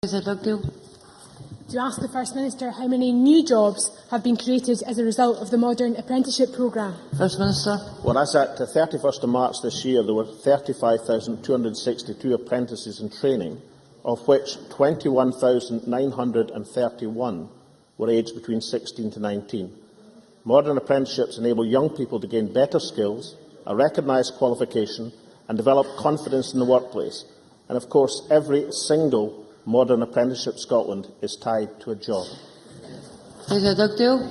To ask the First Minister how many new jobs have been created as a result of the modern apprenticeship programme. First Minister. Well, as at 31st of March this year, there were 35,262 apprentices in training, of which 21,931 were aged between 16 to 19. Modern apprenticeships enable young people to gain better skills, a recognised qualification and develop confidence in the workplace. And of course, every single modern apprenticeship in Scotland is tied to a job. Presiding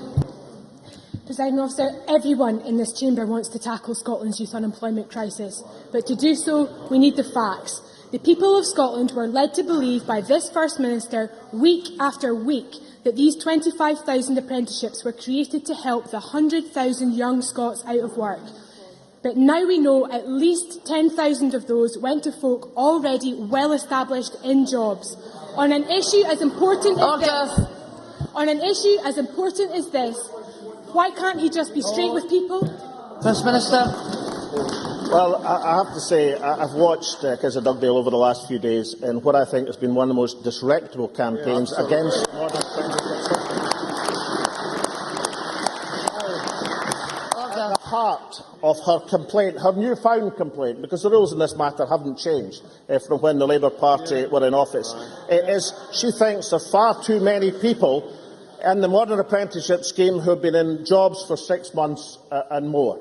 Officer, everyone in this chamber wants to tackle Scotland's youth unemployment crisis, but to do so we need the facts. The people of Scotland were led to believe by this First Minister week after week that these 25,000 apprenticeships were created to help the 100,000 young Scots out of work. But now we know at least 10,000 of those went to folk already well established in jobs. On an issue as important as this, why can't he just be straight with people? First Minister. Well, I have to say, I've watched Keza Dugdale over the last few days in what I think has been one of the most disreputable campaigns against modern apprenticeships. At the heart of her complaint, her newfound complaint, because the rules in this matter haven't changed from when the Labour Party were in office, is she thinks there are far too many people in the modern apprenticeship scheme who have been in jobs for 6 months and more.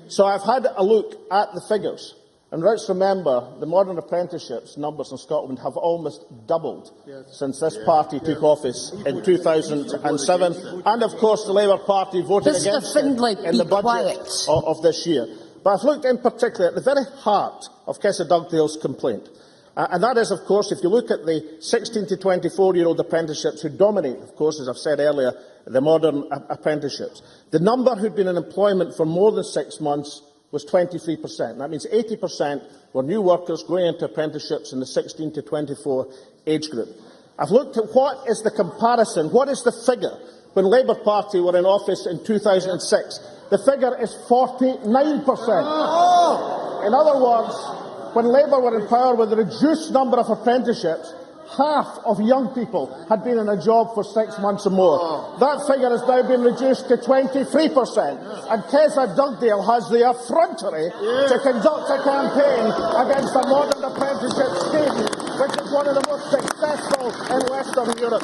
So I've had a look at the figures, and let's remember the modern apprenticeships numbers in Scotland have almost doubled since this party took office in 2007, and of course the Labour Party voted against it in the budget of this year. But I've looked in particular at the very heart of Keza Dugdale's complaint, and that is, of course, if you look at the 16 to 24-year-old apprenticeships who dominate, of course, as I've said earlier, the modern apprenticeships, the number who had been in employment for more than 6 months was 23%. That means 80% were new workers going into apprenticeships in the 16 to 24 age group. I've looked at what is the comparison, what is the figure when the Labour Party were in office in 2006. The figure is 49%. In other words, when Labour were in power with a reduced number of apprenticeships, half of young people had been in a job for 6 months or more. That figure has now been reduced to 23%. And Keza Dugdale has the effrontery to conduct a campaign against the modern apprenticeship scheme, which is one of the most successful in Western Europe.